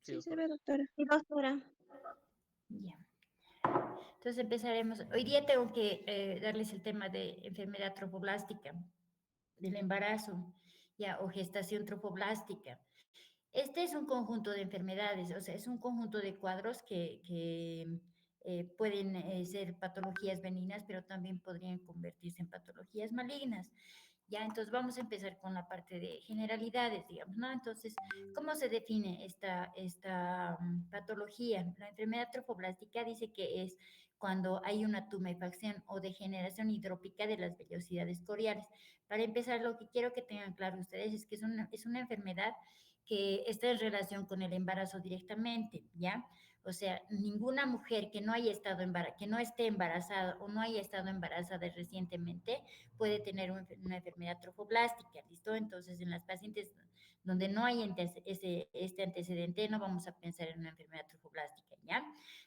Sí, Sí, se doctora. ve, doctora. Sí, doctora. Ya. Entonces empezaremos. Hoy día tengo que darles el tema de enfermedad trofoblástica, del embarazo, ya, o gestación trofoblástica. Este es un conjunto de enfermedades, o sea, es un conjunto de cuadros que pueden ser patologías benignas, pero también podrían convertirse en patologías malignas. Ya, entonces vamos a empezar con la parte de generalidades, digamos, ¿no? Entonces, ¿cómo se define esta patología? La enfermedad trofoblástica dice que es cuando hay una tumefacción o degeneración hidrópica de las vellosidades coriales. Para empezar, lo que quiero que tengan claro ustedes es que es una enfermedad que está en relación con el embarazo directamente, ¿ya? O sea, ninguna mujer que no haya estado que no esté embarazada o no haya estado embarazada recientemente puede tener una enfermedad trofoblástica, ¿listo? Entonces, en las pacientes donde no hay este antecedente, no vamos a pensar en una enfermedad trofoblástica, ¿ya?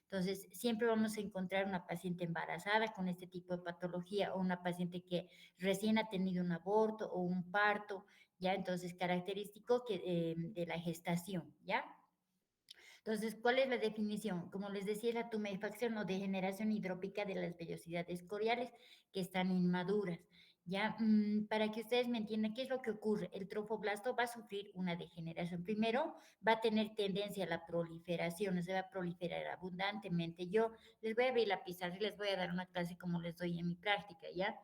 Entonces, siempre vamos a encontrar una paciente embarazada con este tipo de patología o una paciente que recién ha tenido un aborto o un parto, ¿ya? Entonces, característico de la gestación, ¿ya? Entonces, ¿cuál es la definición? Como les decía, es la tumefacción o degeneración hidrópica de las vellosidades coriales que están inmaduras. Ya, para que ustedes me entiendan qué es lo que ocurre, el trofoblasto va a sufrir una degeneración. Primero, va a tener tendencia a la proliferación, se va a proliferar abundantemente. Yo les voy a abrir la pizarra y les voy a dar una clase como les doy en mi práctica, ¿ya?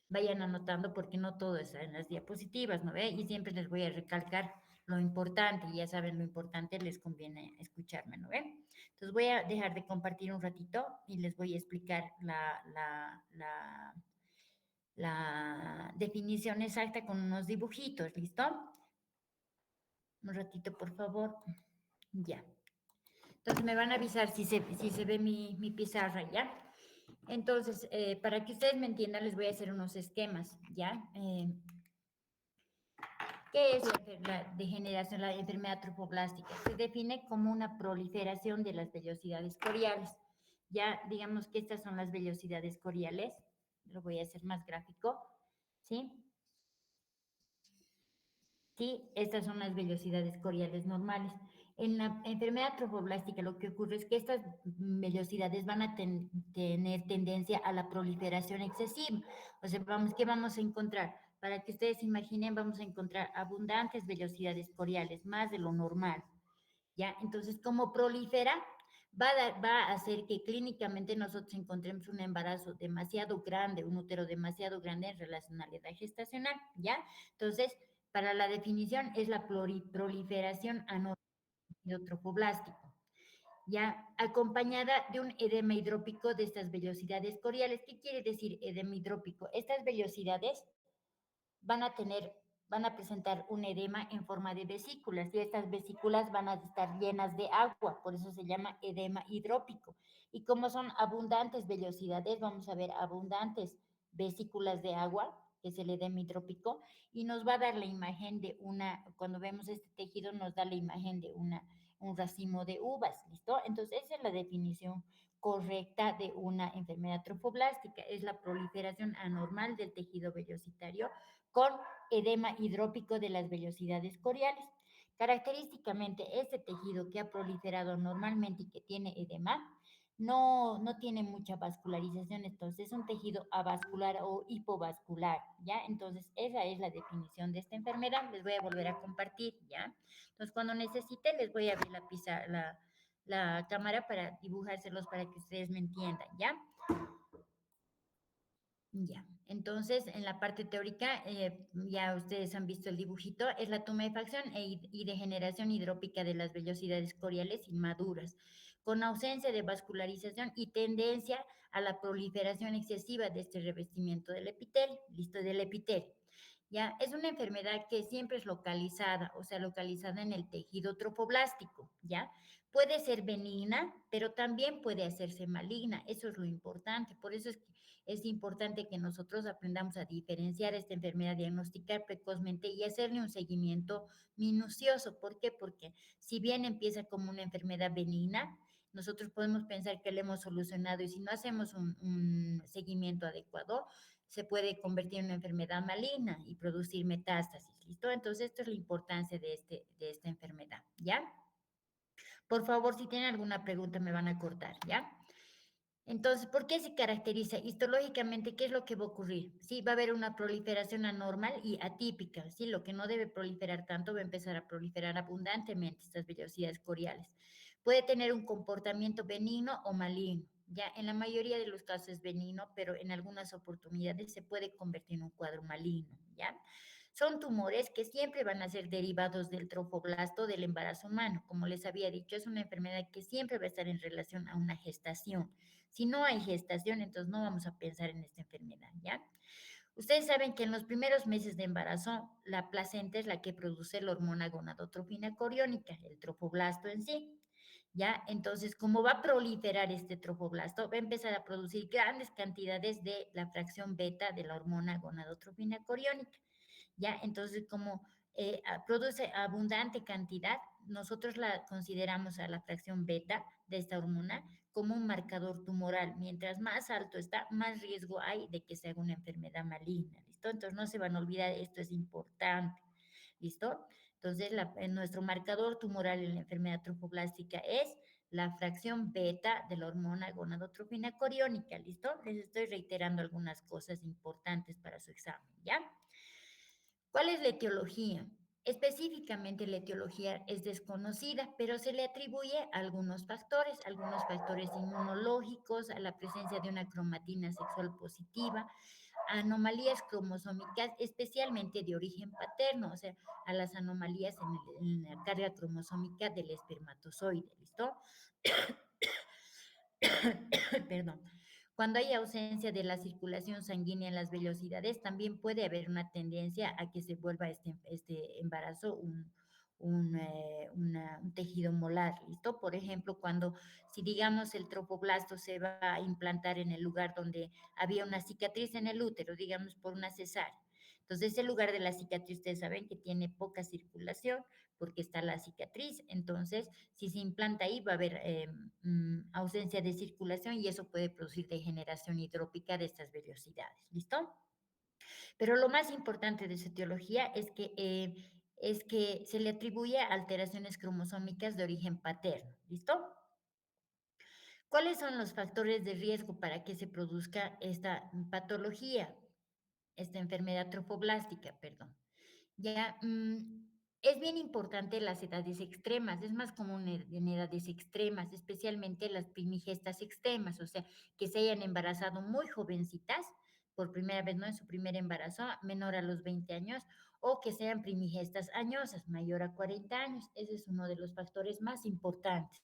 Vayan anotando porque no todo está en las diapositivas, ¿no ve? Y siempre les voy a recalcar lo importante, y ya saben lo importante, les conviene escucharme, ¿no ve? Entonces voy a dejar de compartir un ratito y les voy a explicar la definición exacta con unos dibujitos, ¿listo? Un ratito, por favor. Ya. Entonces me van a avisar si se ve mi pizarra, ¿ya? Entonces, para que ustedes me entiendan, les voy a hacer unos esquemas, ¿ya? ¿Qué es la degeneración, la enfermedad trofoblástica? Se define como una proliferación de las vellosidades coriales. Ya digamos que estas son las vellosidades coriales. Lo voy a hacer más gráfico, ¿sí? Sí, estas son las vellosidades coriales normales. En la enfermedad trofoblástica lo que ocurre es que estas vellosidades van a tener tendencia a la proliferación excesiva. O sea, ¿qué vamos a encontrar? Para que ustedes imaginen, vamos a encontrar abundantes vellosidades coriales, más de lo normal. ¿Ya? Entonces, como prolifera, va a hacer que clínicamente nosotros encontremos un embarazo demasiado grande, un útero demasiado grande en relación a la edad gestacional, ¿ya? Entonces, para la definición es la proliferación anormal trofoblástico, ya acompañada de un edema hidrópico de estas vellosidades coriales. ¿Qué quiere decir edema hidrópico? Estas vellosidades van a van a presentar un edema en forma de vesículas y estas vesículas van a estar llenas de agua, por eso se llama edema hidrópico. Y como son abundantes vellosidades, vamos a ver abundantes vesículas de agua, que es el edema hidrópico, y nos va a dar la imagen de cuando vemos este tejido, nos da la imagen de un racimo de uvas, ¿listo? Entonces, esa es la definición correcta de una enfermedad trofoblástica, es la proliferación anormal del tejido vellositario con edema hidrópico de las vellosidades coriales. Característicamente, este tejido que ha proliferado normalmente y que tiene edema, no tiene mucha vascularización, entonces es un tejido avascular o hipovascular, ¿ya? Entonces, esa es la definición de esta enfermedad. Les voy a volver a compartir, ¿ya? Entonces, cuando necesite, les voy a abrir la cámara para dibujárselos para que ustedes me entiendan, ¿ya? Ya, entonces en la parte teórica, ya ustedes han visto el dibujito, es la tumefacción y degeneración hidrópica de las vellosidades coriales inmaduras, con ausencia de vascularización y tendencia a la proliferación excesiva de este revestimiento del epitelio, listo, del epitelio. Ya, es una enfermedad que siempre es localizada, o sea, localizada en el tejido trofoblástico, ¿ya? Puede ser benigna, pero también puede hacerse maligna, eso es lo importante, por eso es importante que nosotros aprendamos a diferenciar esta enfermedad, diagnosticar precozmente y hacerle un seguimiento minucioso. ¿Por qué? Porque si bien empieza como una enfermedad benigna, nosotros podemos pensar que lo hemos solucionado y si no hacemos un seguimiento adecuado, se puede convertir en una enfermedad maligna y producir metástasis, ¿listo? Entonces, esto es la importancia de esta enfermedad, ¿ya? Por favor, si tienen alguna pregunta, me van a cortar, ¿ya? Entonces, ¿por qué se caracteriza? Histológicamente, ¿qué es lo que va a ocurrir? Sí, va a haber una proliferación anormal y atípica, ¿sí? Lo que no debe proliferar tanto va a empezar a proliferar abundantemente estas vellosidades coriales. Puede tener un comportamiento benigno o maligno. Ya en la mayoría de los casos es benigno, pero en algunas oportunidades se puede convertir en un cuadro maligno, ¿ya? Son tumores que siempre van a ser derivados del trofoblasto del embarazo humano. Como les había dicho, es una enfermedad que siempre va a estar en relación a una gestación. Si no hay gestación, entonces no vamos a pensar en esta enfermedad, ¿ya? Ustedes saben que en los primeros meses de embarazo, la placenta es la que produce la hormona gonadotrofina coriónica, el trofoblasto en sí. ¿Ya? Entonces, como va a proliferar este trofoblasto, va a empezar a producir grandes cantidades de la fracción beta de la hormona gonadotrofina coriónica. ¿Ya? Entonces, como produce abundante cantidad, nosotros la consideramos a la fracción beta de esta hormona como un marcador tumoral. Mientras más alto está, más riesgo hay de que se haga una enfermedad maligna, ¿listo? Entonces, no se van a olvidar, esto es importante, ¿listo? Entonces, nuestro marcador tumoral en la enfermedad trofoblástica es la fracción beta de la hormona gonadotrofina coriónica, ¿listo? Les estoy reiterando algunas cosas importantes para su examen, ¿ya? ¿Cuál es la etiología? Específicamente la etiología es desconocida, pero se le atribuye a algunos factores inmunológicos, a la presencia de una cromatina sexual positiva, a anomalías cromosómicas, especialmente de origen paterno, o sea, a las anomalías en la carga cromosómica del espermatozoide, ¿listo? Perdón. Cuando hay ausencia de la circulación sanguínea en las vellosidades, también puede haber una tendencia a que se vuelva este embarazo un tejido molar, ¿listo? Por ejemplo, cuando, si digamos el tropoblasto se va a implantar en el lugar donde había una cicatriz en el útero, digamos por una cesárea. Entonces, ese lugar de la cicatriz, ustedes saben que tiene poca circulación porque está la cicatriz. Entonces, si se implanta ahí, va a haber ausencia de circulación y eso puede producir degeneración hidrópica de estas vellosidades. ¿Listo? Pero lo más importante de esa etiología es que se le atribuye a alteraciones cromosómicas de origen paterno. ¿Listo? ¿Cuáles son los factores de riesgo para que se produzca esta patología, esta enfermedad trofoblástica, perdón? Ya, es bien importante las edades extremas, es más común en edades extremas, especialmente las primigestas extremas, o sea, que se hayan embarazado muy jovencitas, por primera vez, ¿no? En su primer embarazo, menor a los 20 años, o que sean primigestas añosas, mayor a 40 años. Ese es uno de los factores más importantes.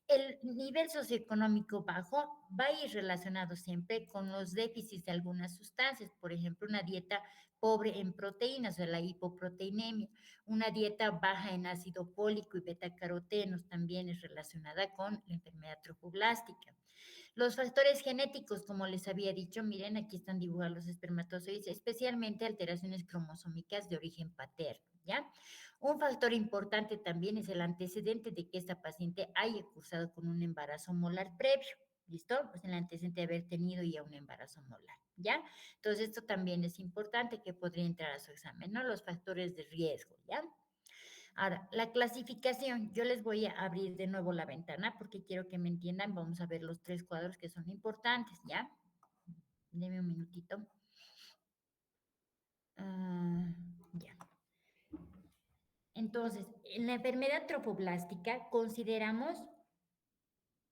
El nivel socioeconómico bajo va a ir relacionado siempre con los déficits de algunas sustancias, por ejemplo, una dieta pobre en proteínas, o sea, la hipoproteinemia, una dieta baja en ácido fólico y betacarotenos también es relacionada con la enfermedad trofoblástica. Los factores genéticos, como les había dicho, miren, aquí están dibujados los espermatozoides, especialmente alteraciones cromosómicas de origen paterno, ¿ya? Un factor importante también es el antecedente de que esta paciente haya cursado con un embarazo molar previo. ¿Listo? Pues el antecedente de haber tenido ya un embarazo molar, ¿ya? Entonces, esto también es importante que podría entrar a su examen, ¿no? Los factores de riesgo, ¿ya? Ahora, la clasificación, yo les voy a abrir de nuevo la ventana porque quiero que me entiendan. Vamos a ver los tres cuadros que son importantes, ¿ya? Deme un minutito. Ya. Entonces, en la enfermedad trofoblástica consideramos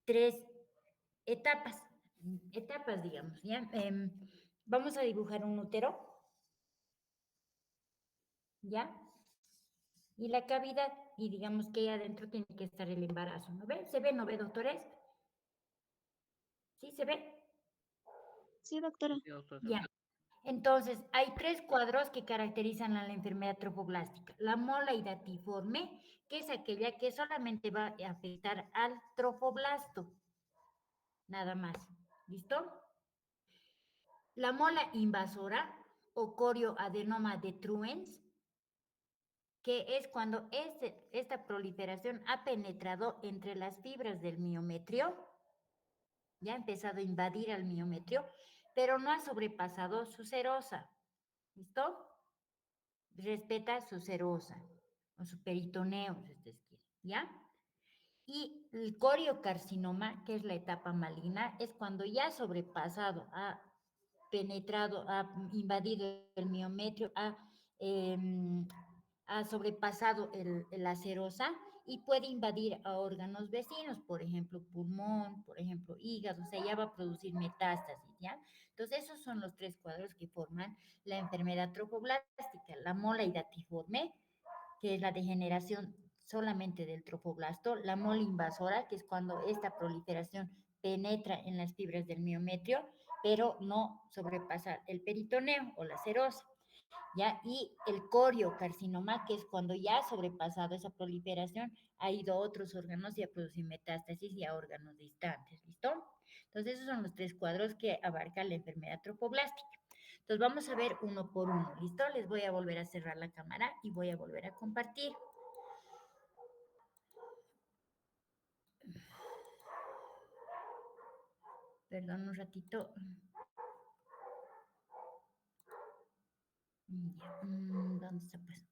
tres etapas, digamos, ¿ya? Vamos a dibujar un útero, ¿ya? Y la cavidad, y digamos que ahí adentro tiene que estar el embarazo, ¿no ve? ¿Se ve, no ve, doctores? ¿Sí se ve? Sí, doctora. Ya. Entonces, hay tres cuadros que caracterizan a la enfermedad trofoblástica. La mola hidatiforme, que es aquella que solamente va a afectar al trofoblasto, nada más. ¿Listo? La mola invasora o corioadenoma de Truens, que es cuando esta proliferación ha penetrado entre las fibras del miometrio, ya ha empezado a invadir al miometrio, pero no ha sobrepasado su serosa. ¿Listo? Respeta su serosa o su peritoneo, si ustedes quieren, ¿ya? Y el coriocarcinoma, que es la etapa maligna, es cuando ya ha sobrepasado, ha penetrado, ha invadido el miometrio, ha sobrepasado la serosa y puede invadir a órganos vecinos, por ejemplo, pulmón, por ejemplo, hígado, o sea, ya va a producir metástasis, ¿ya? Entonces, esos son los tres cuadros que forman la enfermedad trofoblástica, la mola hidatiforme, que es la degeneración solamente del trofoblasto, la mole invasora, que es cuando esta proliferación penetra en las fibras del miometrio, pero no sobrepasa el peritoneo o la serosa, ¿ya? Y el coriocarcinoma, que es cuando ya ha sobrepasado esa proliferación, ha ido a otros órganos y a producir metástasis y a órganos distantes, ¿listo? Entonces, esos son los tres cuadros que abarca la enfermedad trofoblástica. Entonces, vamos a ver uno por uno, ¿listo? Les voy a volver a cerrar la cámara y voy a volver a compartir. Perdón un ratito. ¿Dónde está pues?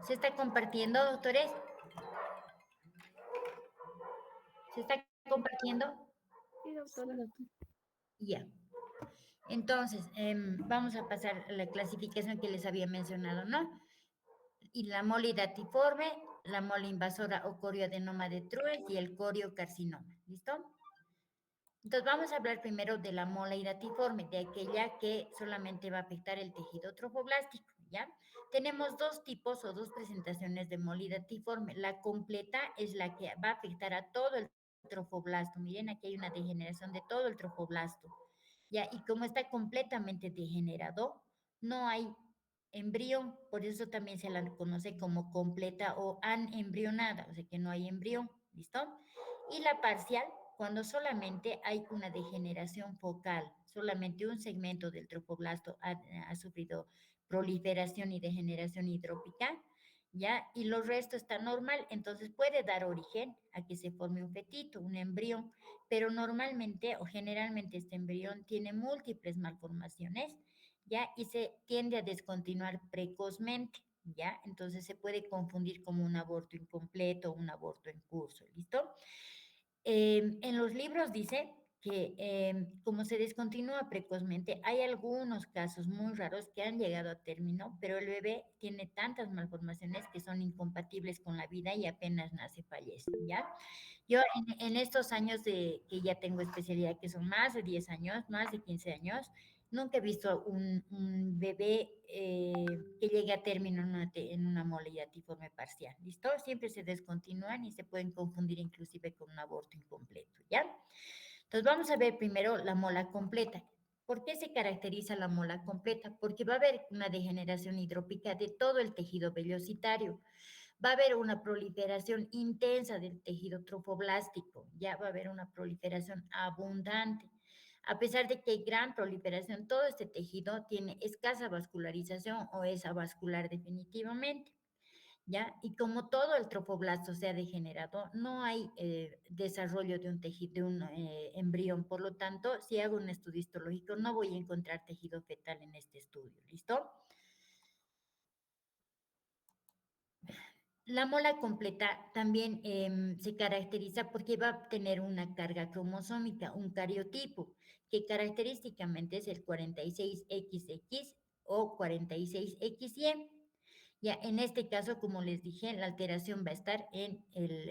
¿Se está compartiendo, doctores? ¿Se está compartiendo? Sí, doctora. Ya. Entonces, vamos a pasar a la clasificación que les había mencionado, ¿no? Y la mole datiforme, la mole invasora o corioadenoma de Trues y el coriocarcinoma. ¿Listo? Entonces vamos a hablar primero de la mola hidatiforme, de aquella que solamente va a afectar el tejido trofoblástico, ¿ya? Tenemos dos tipos o dos presentaciones de mola hidatiforme. La completa es la que va a afectar a todo el trofoblasto. Miren, aquí hay una degeneración de todo el trofoblasto, ¿ya? Y como está completamente degenerado, no hay embrión, por eso también se la conoce como completa o anembrionada, o sea que no hay embrión, ¿listo? Y la parcial, cuando solamente hay una degeneración focal, solamente un segmento del tropoblasto ha sufrido proliferación y degeneración hidrópica, ¿ya? Y los restos está normal, entonces puede dar origen a que se forme un fetito, un embrión, pero normalmente o generalmente este embrión tiene múltiples malformaciones, ¿ya? Y se tiende a descontinuar precozmente, ¿ya? Entonces se puede confundir como un aborto incompleto o un aborto en curso, ¿listo? En los libros dice que como se descontinúa precozmente, hay algunos casos muy raros que han llegado a término, pero el bebé tiene tantas malformaciones que son incompatibles con la vida y apenas nace fallece, ¿ya? Yo en estos años de que ya tengo especialidad, que son más de 10 años, más de 15 años, nunca he visto un bebé que llegue a término en una mole hidatiforme parcial. ¿Listo? Siempre se descontinúan y se pueden confundir inclusive con un aborto incompleto, ¿ya? Entonces vamos a ver primero la mola completa. ¿Por qué se caracteriza la mola completa? Porque va a haber una degeneración hidrópica de todo el tejido vellositario. Va a haber una proliferación intensa del tejido trofoblástico, ya va a haber una proliferación abundante. A pesar de que hay gran proliferación, todo este tejido tiene escasa vascularización o es avascular definitivamente, ¿ya? Y como todo el trofoblasto se ha degenerado, no hay desarrollo de un tejido, de un embrión. Por lo tanto, si hago un estudio histológico, no voy a encontrar tejido fetal en este estudio, ¿listo? La mola completa también se caracteriza porque va a tener una carga cromosómica, un cariotipo, que característicamente es el 46XX o 46XY. Ya en este caso, como les dije, la alteración va a estar en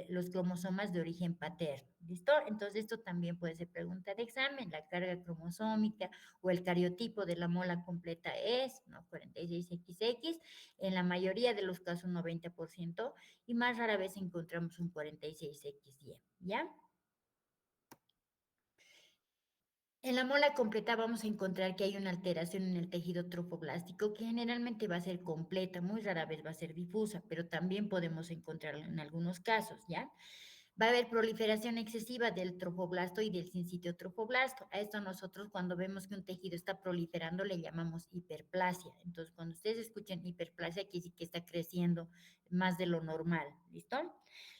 los cromosomas de origen paterno. ¿Listo? Entonces, esto también puede ser pregunta de examen, la carga cromosómica o el cariotipo de la mola completa es, ¿no? 46XX, en la mayoría de los casos un 90%, y más rara vez encontramos un 46XY, ¿ya? En la mola completa vamos a encontrar que hay una alteración en el tejido trofoblástico que generalmente va a ser completa, muy rara vez va a ser difusa, pero también podemos encontrarla en algunos casos, ¿ya? Va a haber proliferación excesiva del trofoblasto y del sincitio trofoblasto. A esto nosotros cuando vemos que un tejido está proliferando le llamamos hiperplasia. Entonces, cuando ustedes escuchen hiperplasia, quiere decir que está creciendo más de lo normal, ¿listo?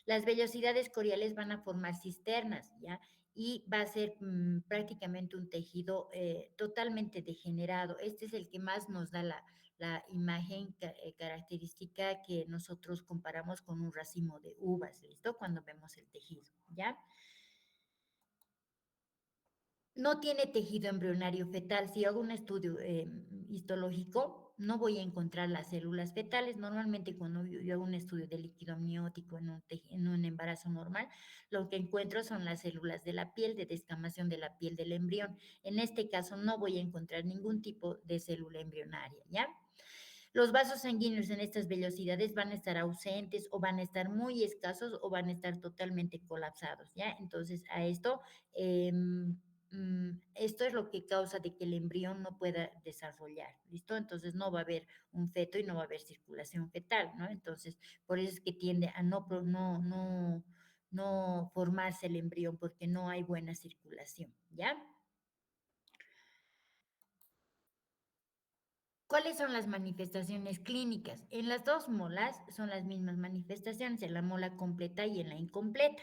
Las vellosidades coriales van a formar cisternas, ¿ya? Y va a ser prácticamente un tejido totalmente degenerado. Este es el que más nos da la imagen característica que nosotros comparamos con un racimo de uvas, ¿listo? Cuando vemos el tejido, ¿ya? No tiene tejido embrionario fetal. Si hago un estudio histológico, no voy a encontrar las células fetales. Normalmente cuando yo hago un estudio de líquido amniótico en un embarazo normal, lo que encuentro son las células de la piel, de descamación de la piel del embrión. En este caso no voy a encontrar ningún tipo de célula embrionaria, ¿ya? Los vasos sanguíneos en estas vellosidades van a estar ausentes o van a estar muy escasos o van a estar totalmente colapsados, ¿ya? Entonces, a esto, esto es lo que causa de que el embrión no pueda desarrollar, ¿listo? Entonces, no va a haber un feto y no va a haber circulación fetal, ¿no? Entonces, por eso es que tiende a no formarse el embrión porque no hay buena circulación, ¿ya? ¿Cuáles son las manifestaciones clínicas? En las dos molas son las mismas manifestaciones, en la mola completa y en la incompleta,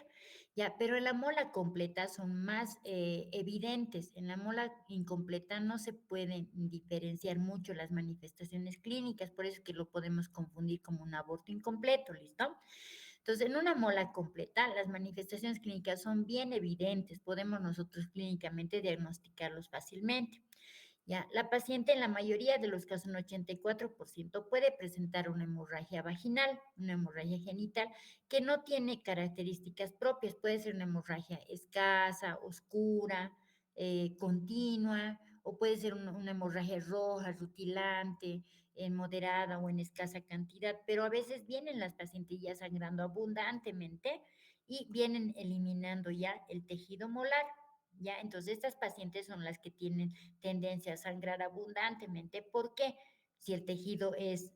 ya, pero en la mola completa son más evidentes. En la mola incompleta no se pueden diferenciar mucho las manifestaciones clínicas, por eso es que lo podemos confundir como un aborto incompleto, ¿listo? Entonces, en una mola completa, las manifestaciones clínicas son bien evidentes, podemos nosotros clínicamente diagnosticarlos fácilmente. Ya, la paciente en la mayoría de los casos, un 84%, puede presentar una hemorragia vaginal, una hemorragia genital, que no tiene características propias. Puede ser una hemorragia escasa, oscura, continua, o puede ser una hemorragia roja, rutilante, moderada o en escasa cantidad, pero a veces vienen las pacientes ya sangrando abundantemente y vienen eliminando ya el tejido molar. Ya, entonces estas pacientes son las que tienen tendencia a sangrar abundantemente. ¿Por qué? Si el tejido es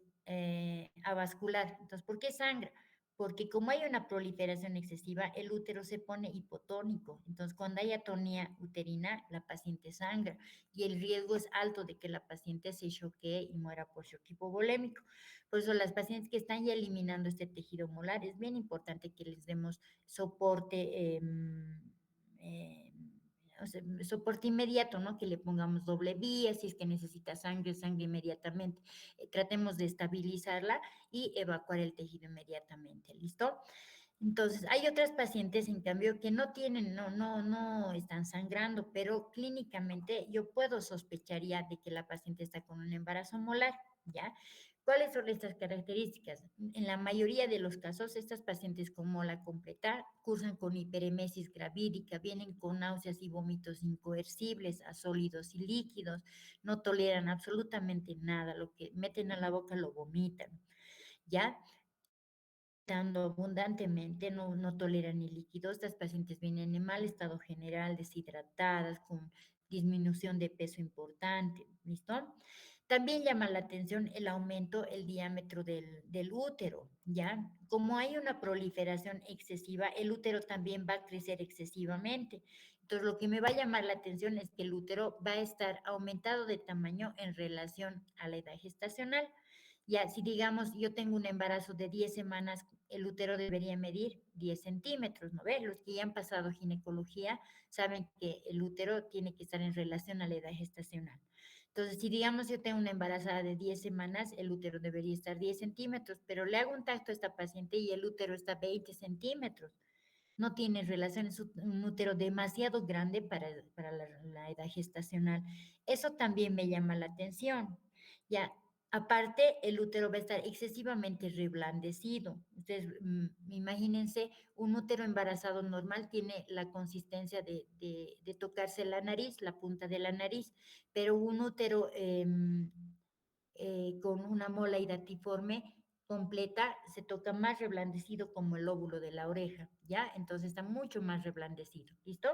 avascular. Entonces, ¿por qué sangra? Porque como hay una proliferación excesiva, el útero se pone hipotónico. Entonces, cuando hay atonía uterina, la paciente sangra y el riesgo es alto de que la paciente se choquee y muera por shock hipovolémico. Por eso, las pacientes que están ya eliminando este tejido molar, es bien importante que les demos soporte. Eh, o sea, soporte inmediato, ¿no? Que le pongamos doble vía, si es que necesita sangre, sangre inmediatamente. Tratemos de estabilizarla y evacuar el tejido inmediatamente, ¿listo? Entonces, hay otras pacientes, en cambio, que no tienen, no están sangrando, pero clínicamente yo puedo sospechar ya de que la paciente está con un embarazo molar, ¿ya? ¿Cuáles son estas características? En la mayoría de los casos, estas pacientes con mola completa cursan con hiperemesis gravídica, vienen con náuseas y vómitos incoercibles a sólidos y líquidos, no toleran absolutamente nada, lo que meten a la boca lo vomitan, ¿ya? Dando abundantemente, no toleran ni líquidos. Estas pacientes vienen en mal estado general, deshidratadas, con disminución de peso importante, ¿listo? También llama la atención el aumento, el diámetro del útero, ¿ya? Como hay una proliferación excesiva, el útero también va a crecer excesivamente. Entonces, lo que me va a llamar la atención es que el útero va a estar aumentado de tamaño en relación a la edad gestacional. Ya, si digamos yo tengo un embarazo de 10 semanas, el útero debería medir 10 centímetros, ¿no ves? Los que ya han pasado ginecología saben que el útero tiene que estar en relación a la edad gestacional. Entonces, si digamos yo tengo una embarazada de 10 semanas, el útero debería estar 10 centímetros, pero le hago un tacto a esta paciente y el útero está 20 centímetros. No tiene relación, es un útero demasiado grande para la edad gestacional. Eso también me llama la atención. Ya, aparte, el útero va a estar excesivamente reblandecido. Ustedes imagínense, un útero embarazado normal tiene la consistencia de tocarse la nariz, la punta de la nariz, pero un útero con una mola hidatiforme completa se toca más reblandecido como el lóbulo de la oreja, ¿ya? Entonces está mucho más reblandecido, ¿listo?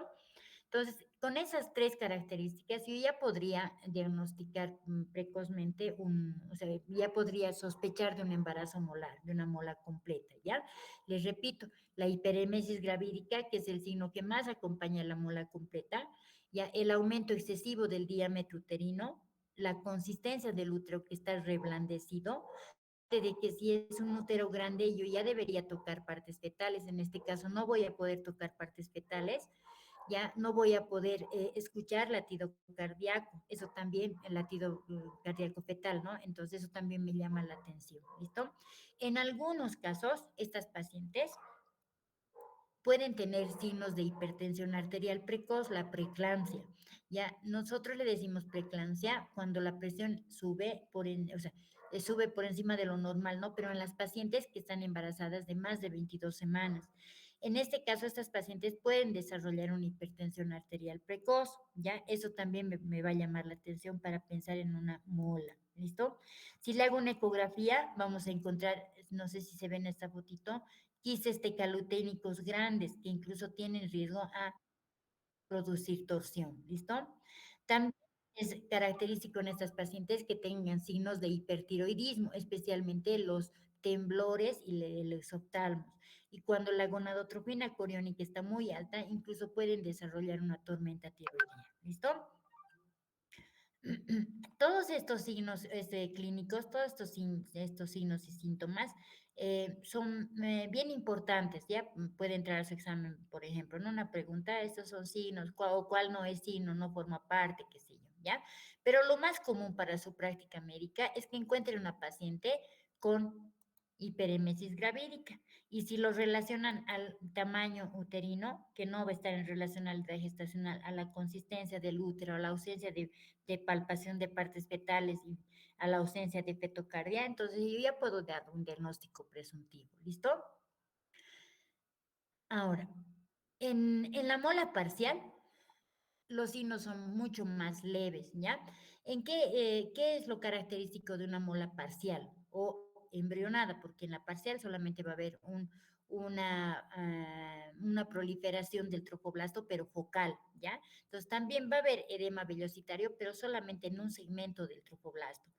Entonces, con esas tres características, yo ya podría diagnosticar precozmente o sea, ya podría sospechar de un embarazo molar, de una mola completa, ¿ya? Les repito, la hiperemesis gravídica, que es el signo que más acompaña a la mola completa, ya el aumento excesivo del diámetro uterino, la consistencia del útero que está reblandecido, de que si es un útero grande, yo ya debería tocar partes fetales. En este caso, no voy a poder tocar partes fetales ya no voy a poder escuchar latido cardíaco, eso también, el latido cardíaco fetal, ¿no? Entonces eso también me llama la atención, ¿listo? En algunos casos, estas pacientes pueden tener signos de hipertensión arterial precoz, la preeclampsia. Ya nosotros le decimos preeclampsia cuando la presión sube o sea, sube por encima de lo normal, ¿no? Pero en las pacientes que están embarazadas de más de 22 semanas. En este caso, estas pacientes pueden desarrollar una hipertensión arterial precoz, ¿ya? Eso también me va a llamar la atención para pensar en una mola, ¿listo? Si le hago una ecografía, vamos a encontrar, no sé si se ve en esta fotito, quistes tecaluténicos grandes que incluso tienen riesgo a producir torsión, ¿listo? También es característico en estas pacientes que tengan signos de hipertiroidismo, especialmente los temblores y los oftalmos. Y cuando la gonadotropina coriónica está muy alta, incluso pueden desarrollar una tormenta tiroidea, ¿listo? Todos estos signos clínicos, todos estos signos y síntomas son bien importantes, ¿ya? Puede entrar a su examen, por ejemplo, en una pregunta, estos son signos, o cuál no es signo, no forma parte, qué sé yo, ¿ya? Pero lo más común para su práctica médica es que encuentren una paciente con hiperemesis gravídica. Y si lo relacionan al tamaño uterino, que no va a estar en relación al gestacional, a la consistencia del útero, a la ausencia de palpación de partes fetales y a la ausencia de fetocardia, entonces yo ya puedo dar un diagnóstico presuntivo, ¿listo? Ahora, en la mola parcial, los signos son mucho más leves, ¿ya? ¿Qué es lo característico de una mola parcial o embrionada? Porque en la parcial solamente va a haber una proliferación del tropoblasto, pero focal, ¿ya? Entonces también va a haber edema vellocitario, pero solamente en un segmento del tropoblasto.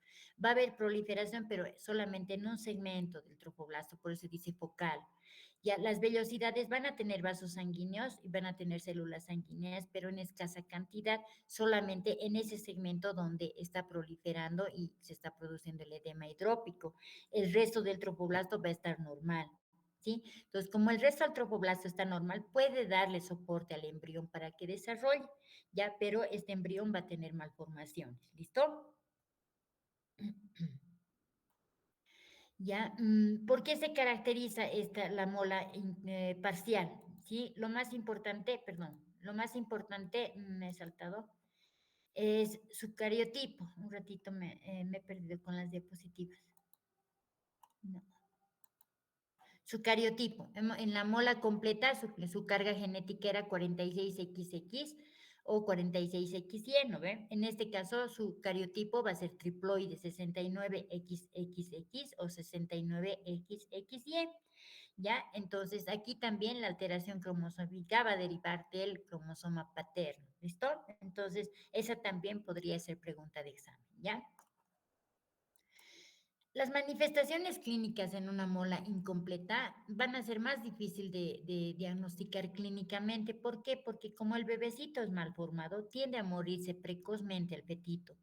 Va a haber proliferación, pero solamente en un segmento del tropoblasto, por eso dice focal. Ya, las vellosidades van a tener vasos sanguíneos y van a tener células sanguíneas, pero en escasa cantidad, solamente en ese segmento donde está proliferando y se está produciendo el edema hidrópico. El resto del tropoblasto va a estar normal. ¿Sí? Entonces, como el resto del tropoblasto está normal, puede darle soporte al embrión para que desarrolle, ya, pero este embrión va a tener malformaciones. ¿Listo? ¿Ya? ¿Por qué se caracteriza la mola parcial? ¿Sí? Lo más importante, perdón, lo más importante, me he saltado, es su cariotipo. Un ratito me he perdido con las diapositivas. No. Su cariotipo. En la mola completa, su carga genética era 46XX o 46XY, ¿no ve? En este caso, su cariotipo va a ser triploide, 69XXX o 69XXY. ¿Ya? Entonces, aquí también la alteración cromosómica va a derivar del cromosoma paterno, ¿listo? Entonces, esa también podría ser pregunta de examen, ¿ya? Las manifestaciones clínicas en una mola incompleta van a ser más difícil de diagnosticar clínicamente. ¿Por qué? Porque como el bebecito es mal formado, tiende a morirse precozmente el fetito,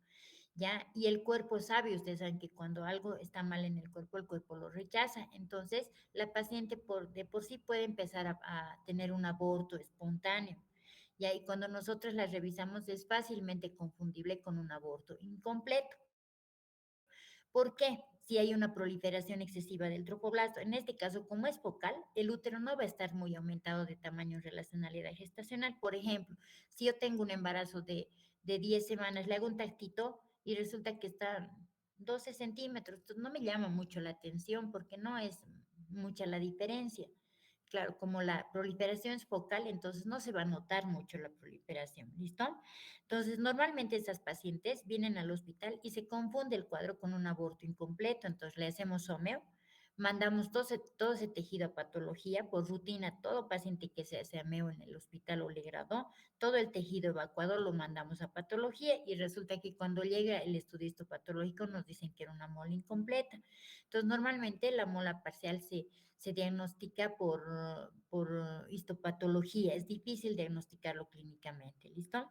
¿ya? Y el cuerpo sabe, ustedes saben que cuando algo está mal en el cuerpo lo rechaza. Entonces, la paciente de por sí puede empezar a tener un aborto espontáneo. ¿Ya? Y cuando nosotros la revisamos es fácilmente confundible con un aborto incompleto. ¿Por qué? Si hay una proliferación excesiva del tropoblasto. En este caso, como es focal, el útero no va a estar muy aumentado de tamaño en relación a la edad gestacional. Por ejemplo, si yo tengo un embarazo de 10 semanas, le hago un tactito y resulta que está 12 centímetros. Entonces, no me llama mucho la atención porque no es mucha la diferencia. Claro, como la proliferación es focal, entonces no se va a notar mucho la proliferación, ¿listo? Entonces, normalmente esas pacientes vienen al hospital y se confunde el cuadro con un aborto incompleto, entonces le hacemos homeo, mandamos todo ese tejido a patología por rutina, todo paciente que se hace ameo en el hospital o le gradó, todo el tejido evacuado lo mandamos a patología y resulta que cuando llega el estudio histopatológico nos dicen que era una mola incompleta. Entonces, normalmente la mola parcial se diagnostica por histopatología, es difícil diagnosticarlo clínicamente, ¿listo?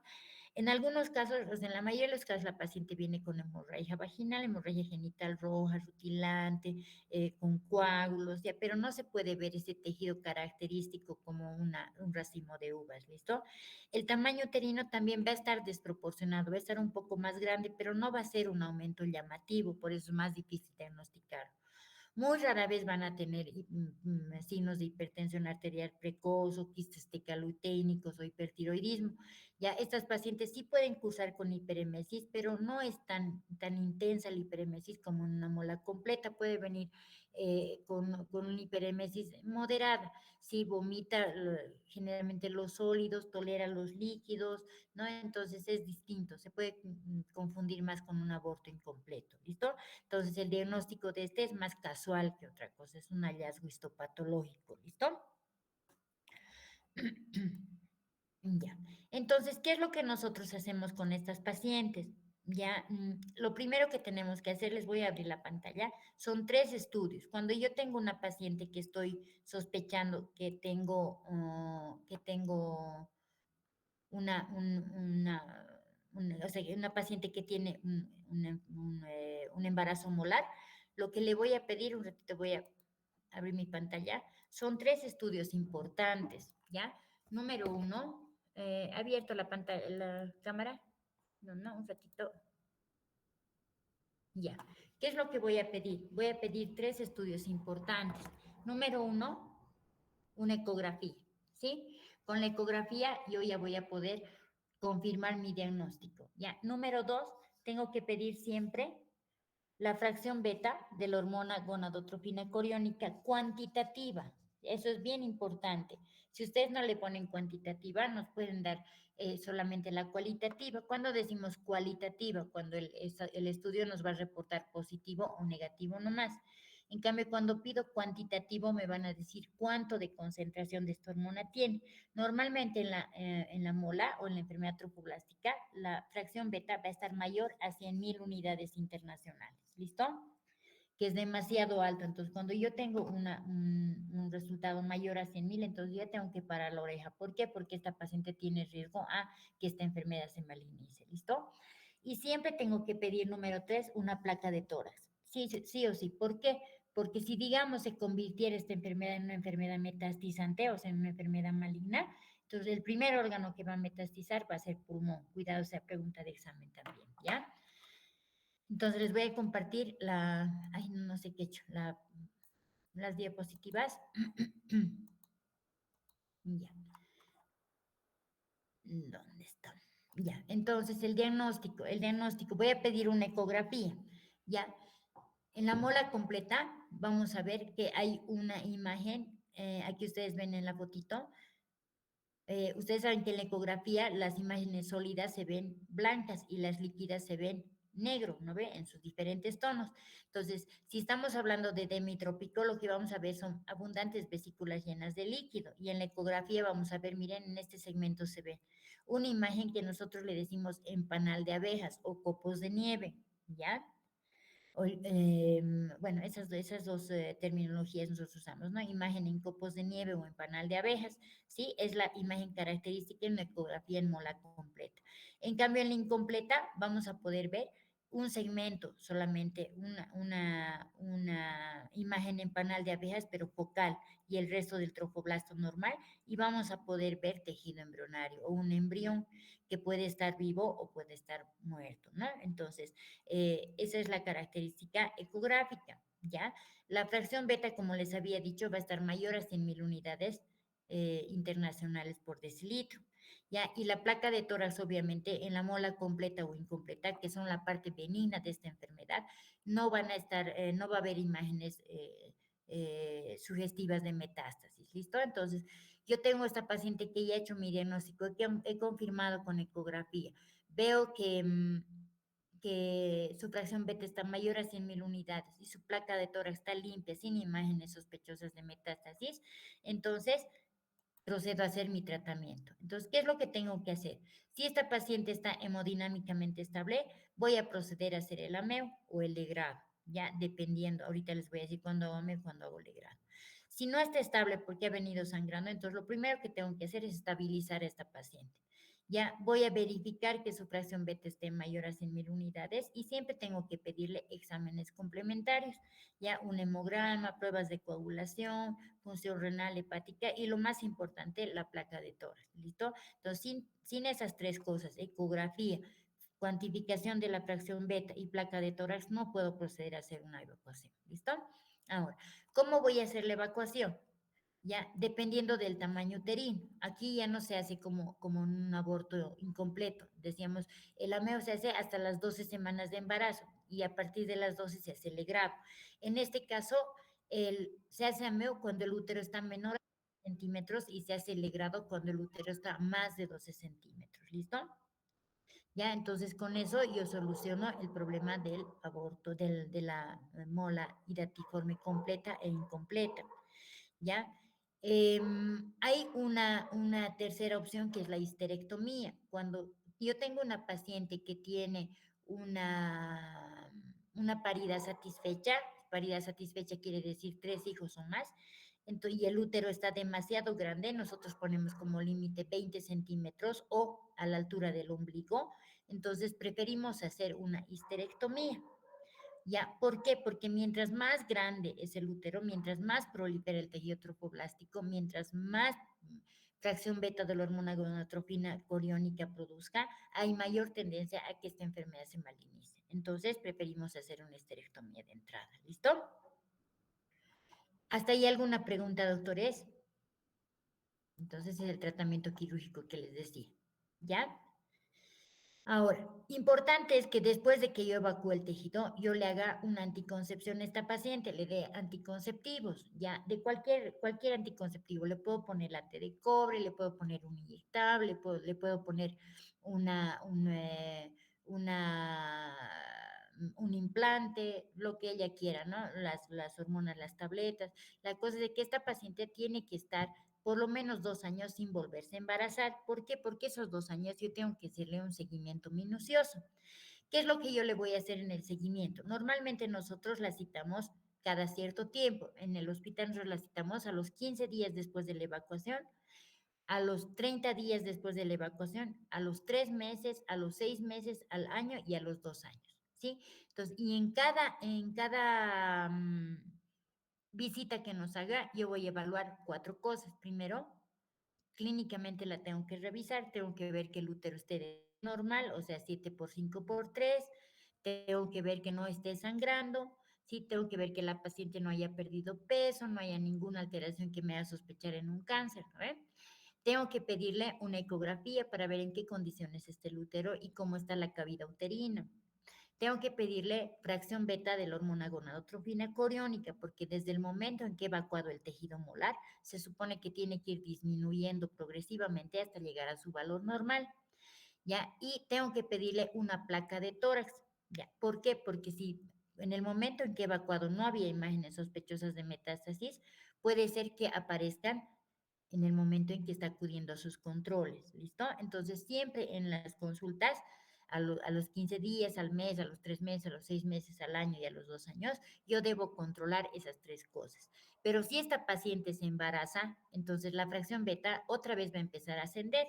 En algunos casos, o sea, en la mayoría de los casos, la paciente viene con hemorragia vaginal, hemorragia genital roja, rutilante, con coágulos, ya, pero no se puede ver ese tejido característico como un racimo de uvas, ¿listo? El tamaño uterino también va a estar desproporcionado, va a estar un poco más grande, pero no va a ser un aumento llamativo, por eso es más difícil diagnosticar. Muy rara vez van a tener signos de hipertensión arterial precoz o quistes tecaloiténicos o hipertiroidismo. Ya estas pacientes sí pueden cursar con hiperemesis, pero no es tan intensa la hiperemesis como en una mola completa. Puede venir con una hiperemesis moderada. Si vomita generalmente los sólidos, tolera los líquidos, ¿no? Entonces es distinto. Se puede confundir más con un aborto incompleto, ¿listo? Entonces, el diagnóstico de este es más casual que otra cosa, es un hallazgo histopatológico, ¿listo? Ya. Entonces, ¿qué es lo que nosotros hacemos con estas pacientes? Ya, lo primero que tenemos que hacer, les voy a abrir la pantalla, son 3 estudios. Cuando yo tengo una paciente que estoy sospechando que tengo una, o sea, una paciente que tiene un embarazo molar, lo que le voy a pedir, un ratito voy a abrir mi pantalla, son 3 estudios importantes, ¿ya? Número uno, abierto la pantalla, la cámara, no, un ratito, ya. ¿Qué es lo que voy a pedir? Voy a pedir 3 estudios importantes. Número uno, una ecografía, ¿sí? Con la ecografía yo ya voy a poder confirmar mi diagnóstico. Ya, número 2, tengo que pedir siempre la fracción beta de la hormona gonadotropina coriónica cuantitativa. Eso es bien importante. Si ustedes no le ponen cuantitativa, nos pueden dar solamente la cualitativa. ¿Cuándo decimos cualitativa? Cuando el estudio nos va a reportar positivo o negativo nomás. En cambio, cuando pido cuantitativo, me van a decir cuánto de concentración de esta hormona tiene. Normalmente en la mola o en la enfermedad trofoblástica, la fracción beta va a estar mayor a 100.000 unidades internacionales. ¿Listo? Que es demasiado alto. Entonces, cuando yo tengo un resultado mayor a 100.000, entonces ya tengo que parar la oreja. ¿Por qué? Porque esta paciente tiene riesgo a que esta enfermedad se malignice. ¿Listo? Y siempre tengo que pedir, número 3, una placa de tórax. Sí, sí, sí o sí. ¿Por qué? Porque si, digamos, se convirtiera esta enfermedad en una enfermedad metastizante, o sea, en una enfermedad maligna, entonces el primer órgano que va a metastizar va a ser pulmón. Cuidado, esa pregunta de examen también, ¿ya? Entonces les voy a compartir ay, no sé qué he hecho, las diapositivas. Ya, ¿dónde está? Ya, entonces el diagnóstico, voy a pedir una ecografía. Ya, en la mola completa vamos a ver que hay una imagen, aquí ustedes ven en la fotito. Ustedes saben que en la ecografía las imágenes sólidas se ven blancas y las líquidas se ven negro, ¿no ve? En sus diferentes tonos. Entonces, si estamos hablando de demitrópico, lo que vamos a ver son abundantes vesículas llenas de líquido. Y en la ecografía vamos a ver, miren, en este segmento se ve una imagen que nosotros le decimos empanal de abejas o copos de nieve, ¿ya? Bueno, esas dos terminologías nosotros usamos, ¿no? Imagen en copos de nieve o en panal de abejas, ¿sí? Es la imagen característica en la ecografía en mola completa. En cambio, en la incompleta vamos a poder ver un segmento, solamente una imagen en panal de abejas, pero focal, y el resto del trofoblasto normal, y vamos a poder ver tejido embrionario o un embrión que puede estar vivo o puede estar muerto, ¿no? Entonces, esa es la característica ecográfica, ¿ya? La fracción beta, como les había dicho, va a estar mayor a 100.000 unidades internacionales por decilitro, ¿ya? Y la placa de tórax, obviamente, en la mola completa o incompleta, que son la parte benigna de esta enfermedad, no van a estar, no va a haber imágenes sugestivas de metástasis, ¿listo? Entonces, yo tengo esta paciente que ya ha hecho mi diagnóstico, que he confirmado con ecografía. Veo que su fracción beta está mayor a 100.000 unidades y su placa de tórax está limpia, sin imágenes sospechosas de metástasis, entonces procedo a hacer mi tratamiento. Entonces, ¿qué es lo que tengo que hacer? Si esta paciente está hemodinámicamente estable, voy a proceder a hacer el ameo o el legrado, ya dependiendo. Ahorita les voy a decir cuándo hago ameo y cuándo hago legrado. Si no está estable porque ha venido sangrando, entonces lo primero que tengo que hacer es estabilizar a esta paciente. ya voy a verificar que su fracción beta esté mayor a 100.000 unidades y siempre tengo que pedirle exámenes complementarios, ya un hemograma, pruebas de coagulación, función renal, hepática y lo más importante, la placa de tórax, ¿listo? Entonces, sin esas tres cosas, ecografía, cuantificación de la fracción beta y placa de tórax, no puedo proceder a hacer una evacuación, ¿listo? Ahora, ¿cómo voy a hacer la evacuación? Ya, dependiendo del tamaño uterino. Aquí ya no se hace como un aborto incompleto. Decíamos, el ameo se hace hasta las 12 semanas de embarazo y a partir de las 12 se hace el legrado. En este caso, se hace ameo cuando el útero está menor a centímetros y se hace el legrado cuando el útero está más de 12 centímetros. ¿Listo? Ya, entonces con eso yo soluciono el problema del aborto, de la mola hidatiforme completa e incompleta. ¿Ya? Hay una tercera opción que es la histerectomía. Cuando yo tengo una paciente que tiene una parida satisfecha quiere decir 3 hijos o más, entonces, y el útero está demasiado grande, nosotros ponemos como límite 20 centímetros o a la altura del ombligo, entonces preferimos hacer una histerectomía. ¿Ya? ¿Por qué? Porque mientras más grande es el útero, mientras más prolifera el tejido trofoblástico, mientras más fracción beta de la hormona gonadotropina coriónica produzca, hay mayor tendencia a que esta enfermedad se malignice. Entonces, preferimos hacer una esterectomía de entrada. ¿Listo? ¿Hasta ahí alguna pregunta, doctores? Entonces, es el tratamiento quirúrgico que les decía. ¿Ya? Ahora, importante es que después de que yo evacúe el tejido, yo le haga una anticoncepción a esta paciente, le dé anticonceptivos, ya, de cualquier anticonceptivo. Le puedo poner late de cobre, le puedo poner un inyectable, le puedo poner una, un, una, un implante, lo que ella quiera, ¿no? Las hormonas, las tabletas. La cosa es de que esta paciente tiene que estar por lo menos 2 años sin volverse a embarazar. ¿Por qué? Porque esos 2 años yo tengo que hacerle un seguimiento minucioso. ¿Qué es lo que yo le voy a hacer en el seguimiento? Normalmente nosotros la citamos cada cierto tiempo. En el hospital nosotros la citamos a los 15 días después de la evacuación, a los 30 días después de la evacuación, a los 3 meses, a los 6 meses, al año y a los 2 años. ¿Sí? Entonces, y en cada visita que nos haga, yo voy a evaluar 4 cosas. Primero, clínicamente la tengo que revisar, tengo que ver que el útero esté normal, o sea, 7 por 5 por 3, tengo que ver que no esté sangrando, sí, tengo que ver que la paciente no haya perdido peso, no haya ninguna alteración que me haga sospechar en un cáncer, ¿no? Tengo que pedirle una ecografía para ver en qué condiciones está el útero y cómo está la cavidad uterina. Tengo que pedirle fracción beta de la hormona gonadotropina coriónica, porque desde el momento en que he evacuado el tejido molar, se supone que tiene que ir disminuyendo progresivamente hasta llegar a su valor normal, ¿ya? Y tengo que pedirle una placa de tórax, ¿ya? ¿Por qué? Porque si en el momento en que he evacuado no había imágenes sospechosas de metástasis, puede ser que aparezcan en el momento en que está acudiendo a sus controles, ¿listo? Entonces, siempre en las consultas, a los 15 días, al mes, a los 3 meses, a los 6 meses, al año y a los 2 años, yo debo controlar esas tres cosas. Pero si esta paciente se embaraza, entonces la fracción beta otra vez va a empezar a ascender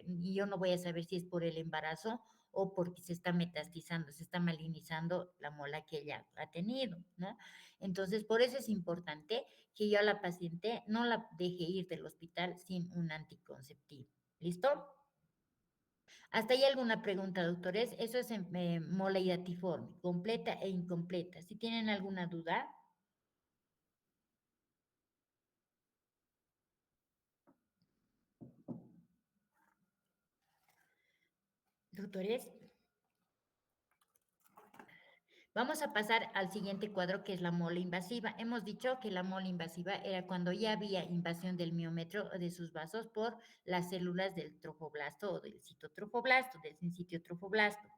y yo no voy a saber si es por el embarazo o porque se está metastizando, se está malignizando la mola que ella ha tenido, ¿no? Entonces, por eso es importante que yo a la paciente no la deje ir del hospital sin un anticonceptivo. ¿Listo? ¿Hasta ahí alguna pregunta, doctores? Eso es en mola hidatiforme, completa e incompleta. Si tienen alguna duda, doctores. Vamos a pasar al siguiente cuadro, que es la mola invasiva. Hemos dicho que la mola invasiva era cuando ya había invasión del miómetro o de sus vasos por las células del trofoblasto o del citotrofoblasto, del sincitio trofoblasto.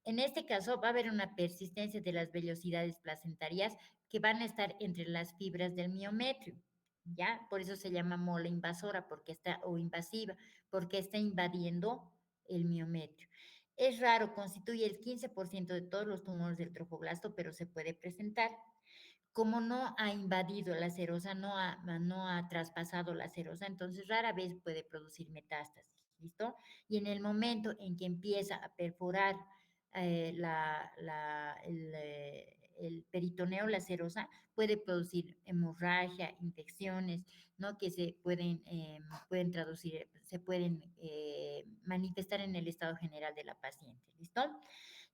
En este caso va a haber una persistencia de las vellosidades placentarias que van a estar entre las fibras del miometrio, ¿ya? Por eso se llama mola invasora, porque está, o invasiva, porque está invadiendo el miometrio. Es raro, constituye el 15% de todos los tumores del trofoblasto, pero se puede presentar. Como no ha invadido la serosa, no ha traspasado la serosa, entonces rara vez puede producir metástasis. ¿listo? Y en el momento en que empieza a perforar el peritoneo, la serosa, puede producir hemorragia, infecciones, ¿no? Que pueden traducir, se pueden manifestar en el estado general de la paciente, ¿listo?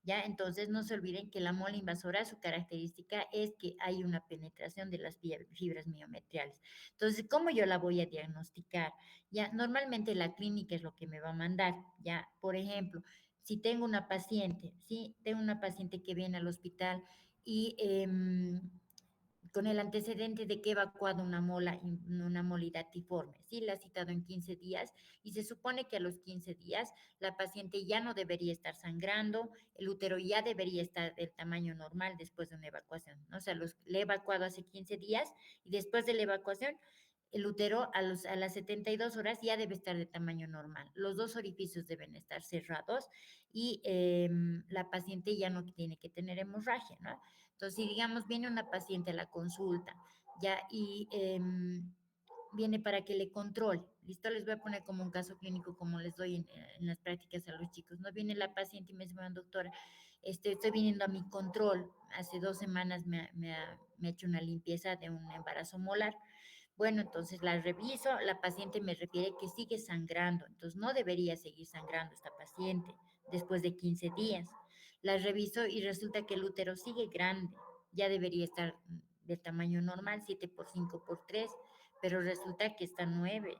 ¿Ya? Entonces no se olviden que la mola invasora, su característica es que hay una penetración de las fibras miometriales. Entonces, ¿cómo yo la voy a diagnosticar? Ya, normalmente la clínica es lo que me va a mandar, ya, por ejemplo, si tengo una paciente, sí, tengo una paciente que viene al hospital y con el antecedente de que he evacuado una molidatiforme, ¿sí? La ha citado en 15 días y se supone que a los 15 días la paciente ya no debería estar sangrando, el útero ya debería estar del tamaño normal después de una evacuación, ¿no? O sea, le he evacuado hace 15 días y después de la evacuación el útero a las 72 horas ya debe estar de tamaño normal. Los dos orificios deben estar cerrados y la paciente ya no tiene que tener hemorragia, ¿no? Entonces, si digamos viene una paciente a la consulta, ya, y viene para que le controle, listo, les voy a poner como un caso clínico como les doy en las prácticas a los chicos, no viene la paciente y me dice, bueno, doctora, estoy viniendo a mi control, hace 2 semanas me ha hecho una limpieza de un embarazo molar, bueno, entonces la reviso, la paciente me refiere que sigue sangrando, entonces no debería seguir sangrando esta paciente después de 15 días. La reviso y resulta que el útero sigue grande, ya debería estar de tamaño normal, 7 por 5 por 3, pero resulta que está 9.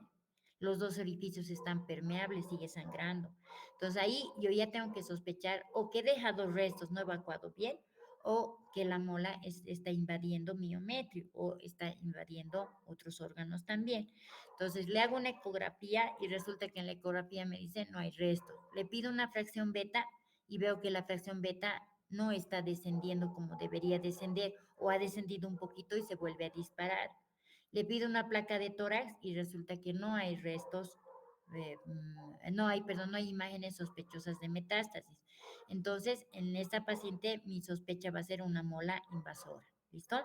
Los dos orificios están permeables, sigue sangrando. Entonces ahí yo ya tengo que sospechar o que he dejado restos, no he evacuado bien, o que la mola está invadiendo miometrio o está invadiendo otros órganos también. Entonces le hago una ecografía y resulta que en la ecografía me dice no hay restos. Le pido una fracción beta y veo que la fracción beta no está descendiendo como debería descender o ha descendido un poquito y se vuelve a disparar. Le pido una placa de tórax y resulta que no hay restos, no hay imágenes sospechosas de metástasis. Entonces, en esta paciente mi sospecha va a ser una mola invasora. ¿Listo?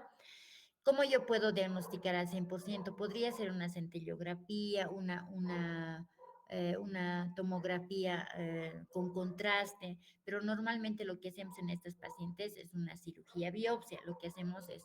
¿Cómo yo puedo diagnosticar al 100%? Podría ser una centellografía, una tomografía con contraste, pero normalmente lo que hacemos en estas pacientes es una cirugía biopsia. Lo que hacemos es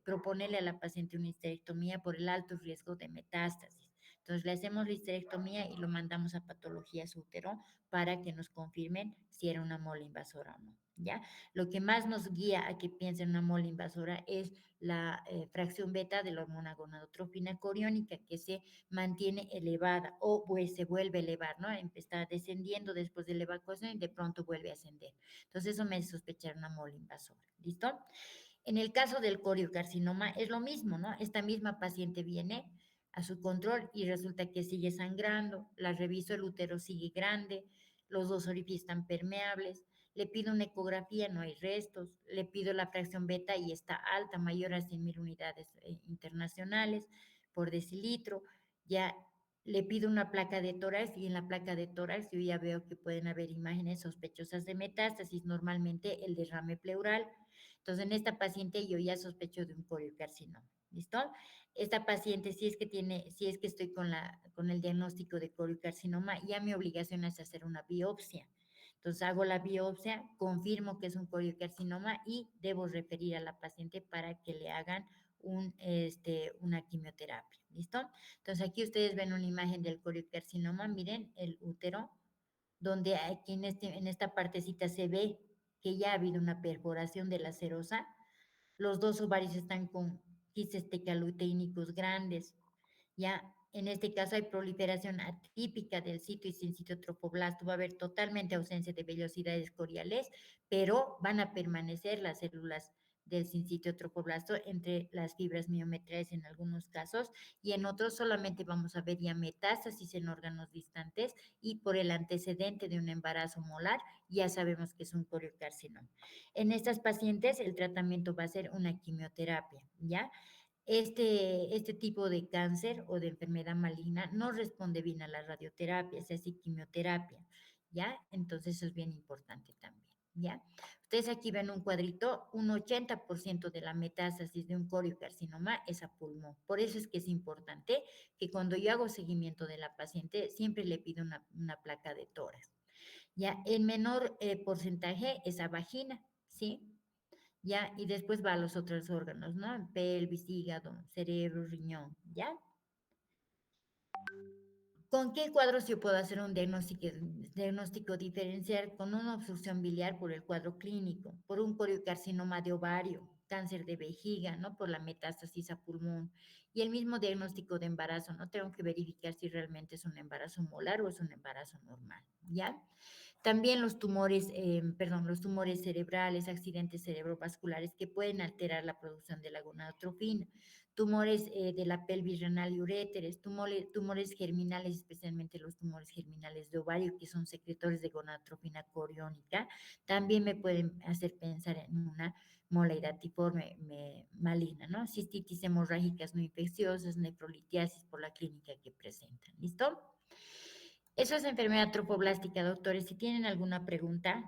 proponerle a la paciente una histerectomía por el alto riesgo de metástasis. Entonces le hacemos la histerectomía y lo mandamos a patologías útero para que nos confirmen si era una mola invasora o no. ¿Ya? Lo que más nos guía a que piensen una mola invasora es la fracción beta de la hormona gonadotropina coriónica que se mantiene elevada o pues se vuelve a elevar, ¿no? Está descendiendo después de la evacuación y de pronto vuelve a ascender. Entonces eso me hace sospechar una mola invasora. ¿Listo? En el caso del coriocarcinoma es lo mismo, ¿no? Esta misma paciente viene a su control y resulta que sigue sangrando, la reviso, el útero sigue grande, los dos orificios están permeables, le pido una ecografía, no hay restos, le pido la fracción beta y está alta, mayor a 100.000 unidades internacionales por decilitro, ya le pido una placa de tórax y en la placa de tórax yo ya veo que pueden haber imágenes sospechosas de metástasis, normalmente el derrame pleural. Entonces, en esta paciente yo ya sospecho de un coriocarcinoma. ¿Listo? Esta paciente, si es que estoy con el diagnóstico de coriocarcinoma, ya mi obligación es hacer una biopsia. Entonces hago la biopsia, confirmo que es un coriocarcinoma y debo referir a la paciente para que le hagan una quimioterapia. ¿Listo? Entonces aquí ustedes ven una imagen del coriocarcinoma, miren el útero, donde aquí en esta partecita se ve que ya ha habido una perforación de la serosa. Los dos ovarios están con quistes tecaluteínicos grandes. Ya en este caso hay proliferación atípica del sitio y sin sitio trofoblasto. Va a haber totalmente ausencia de vellosidades coriales, pero van a permanecer las células del sincitio trofoblasto entre las fibras miometriales en algunos casos y en otros solamente vamos a ver ya metástasis en órganos distantes y por el antecedente de un embarazo molar ya sabemos que es un coriocarcinoma. En estas pacientes el tratamiento va a ser una quimioterapia, ¿ya? Este tipo de cáncer o de enfermedad maligna no responde bien a la radioterapia, se hace quimioterapia, ¿ya? Entonces eso es bien importante también, ¿ya? Ustedes aquí ven un cuadrito, un 80% de la metástasis de un coriocarcinoma es a pulmón. Por eso es que es importante que cuando yo hago seguimiento de la paciente, siempre le pido una placa de tórax. Ya, el menor porcentaje es a vagina, ¿sí? Ya, y después va a los otros órganos, ¿no? Pelvis, hígado, cerebro, riñón, ¿ya? ¿Con qué cuadros yo puedo hacer un diagnóstico diferencial? Con una obstrucción biliar por el cuadro clínico, por un coriocarcinoma de ovario, cáncer de vejiga, ¿no? Por la metástasis a pulmón. Y el mismo diagnóstico de embarazo, ¿no? Tengo que verificar si realmente es un embarazo molar o es un embarazo normal, ¿ya? También los tumores cerebrales, accidentes cerebrovasculares que pueden alterar la producción de la gonadotrofina, tumores de la pelvis renal y uréteres, tumores germinales, especialmente los tumores germinales de ovario, que son secretores de gonadotrofina coriónica, también me pueden hacer pensar en una mola hidatiforme maligna, ¿no? Cistitis hemorrágicas no infecciosas, nefrolitiasis por la clínica que presentan. ¿Listo? Eso es enfermedad trofoblástica, doctores. Si tienen alguna pregunta.